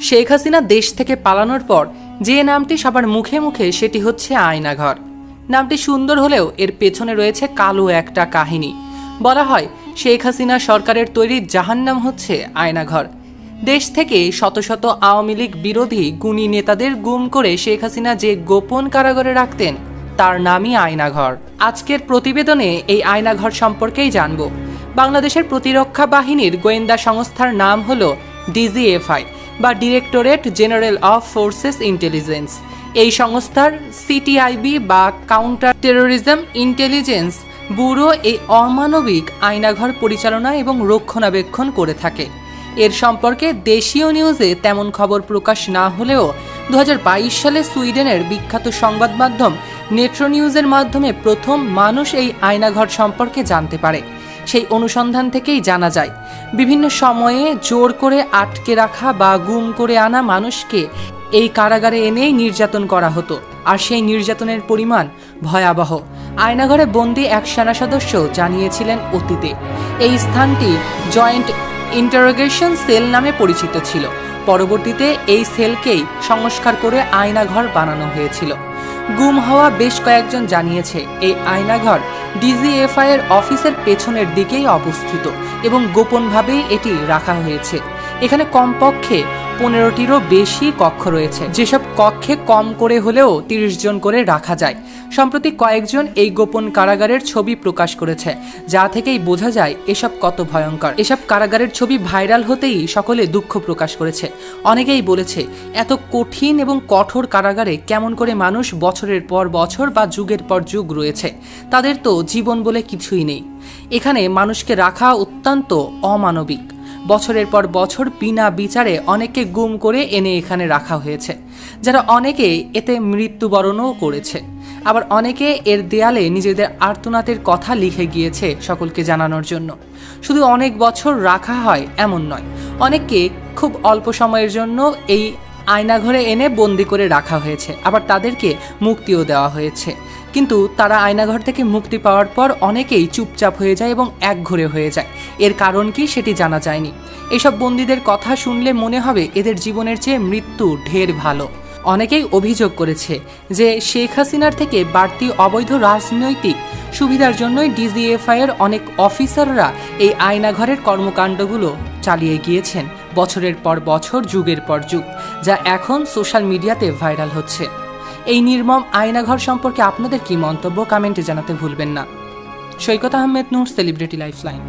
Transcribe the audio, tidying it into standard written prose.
শেখ হাসিনা দেশ থেকে পালানোর পর যে নামটি সবার মুখে মুখে সেটি হচ্ছে আয়নাঘর। নামটি সুন্দর হলেও এর পেছনে রয়েছে কালো একটা কাহিনী। বলা হয় শেখ হাসিনা সরকারের তৈরি জাহান্নাম হচ্ছে আয়নাঘর। দেশ থেকে শত শত আওয়ামী লীগ বিরোধী গুণী নেতাদের গুম করে শেখ হাসিনা যে গোপন কারাগারে রাখতেন তার নামই আয়নাঘর। আজকের প্রতিবেদনে এই আয়নাঘর সম্পর্কেই জানব। বাংলাদেশের প্রতিরক্ষা বাহিনীর গোয়েন্দা সংস্থার নাম হলো ডিজিএফআই বা directorate general of forces intelligence. এই সংস্থার সিটিআইবি বা কাউন্টার টেরোরিজম ইন্টেলিজেন্স ব্যুরো এই অমানবিক আয়নাঘর পরিচালনা এবং রক্ষণাবেক্ষণ করে থাকে। এর সম্পর্কে দেশীয় নিউজে তেমন খবর প্রকাশ না হলেও 2022 সালে সুইডেনের বিখ্যাত সংবাদ মাধ্যম নেট্রো নিউজের মাধ্যমে প্রথম মানুষ এই আয়নাঘর সম্পর্কে জানতে পারে। সেই অনুসন্ধান থেকেই জানা যায় বিভিন্ন সময়ে জোর করে আটকে রাখা বা গুম করে আনা মানুষকে এই কারাগারে এনেই নির্যাতন করা হতো, আর সেই নির্যাতনের পরিমাণ ভয়াবহ। আয়নাঘরে বন্দি এক সেনা সদস্য জানিয়েছিলেন অতীতে এই স্থানটি জয়েন্ট ইন্টারোগেশন সেল নামে পরিচিত ছিল। পরবর্তীতে এই সেলকেই সংস্কার করে আয়নাঘর বানানো হয়েছিল। গুম হওয়া বেশ কয়েকজন জানিয়েছে এই আয়নাঘর ডিজিএফআই এর অফিসের পেছনের দিকেই অবস্থিত এবং গোপনভাবেই এটি রাখা হয়েছে। এখানে কমপক্ষে 15টিরও বেশি কক্ষ রয়েছে, যেসব কক্ষে কম করে হলেও 30 জন করে রাখা যায়। সম্প্রতি কয়েকজন এই গোপন কারাগারের ছবি প্রকাশ করেছে, যা থেকেই বোঝা যায় এসব কত ভয়ঙ্কর। এসব কারাগারের ছবি ভাইরাল হতেই সকলে দুঃখ প্রকাশ করেছে। অনেকেই বলেছে এত কঠিন এবং কঠোর কারাগারে কেমন করে মানুষ বছরের পর বছর বা যুগের পর যুগ রয়েছে। তাদের তো জীবন বলে কিছুই নেই। এখানে মানুষকে রাখা অত্যন্ত অমানবিক। বছরের পর বছর বিনা বিচারে অনেককে গুম করে এনে এখানে রাখা হয়েছে, যারা অনেকে এতে মৃত্যুবরণও করেছে। আবার অনেকে এর দেয়ালে নিজেদের আর্তনাদের কথা লিখে গিয়েছে সকলকে জানানোর জন্য। শুধু অনেক বছর রাখা হয় এমন নয়, অনেককে খুব অল্প সময়ের জন্য এই আয়নাঘরে এনে বন্দি করে রাখা হয়েছে, আবার তাদেরকে মুক্তিও দেওয়া হয়েছে। কিন্তু তারা আয়নাঘর থেকে মুক্তি পাওয়ার পর অনেকেই চুপচাপ হয়ে যায় এবং একঘরে হয়ে যায়। এর কারণ কি সেটি জানা যায়নি। এসব বন্দীদের কথা শুনলে মনে হবে এদের জীবনের চেয়ে মৃত্যু ঢের ভালো। অনেকেই অভিযোগ করেছে যে শেখ হাসিনার থেকে বাড়তি অবৈধ রাজনৈতিক সুবিধার জন্যই ডিজিএফআই এর অনেক অফিসাররা এই আয়নাঘরের কর্মকাণ্ডগুলো চালিয়ে গিয়েছেন বছরের পর বছর, যুগের পর যুগ, যা এখন সোশ্যাল মিডিয়াতে ভাইরাল হচ্ছে। এই নির্মম আয়নাঘর সম্পর্কে আপনাদের কি মন্তব্য কমেন্টে জানাতে ভুলবেন না। সৈকত আহমেদ নূর, সেলিব্রিটি লাইফলাইন।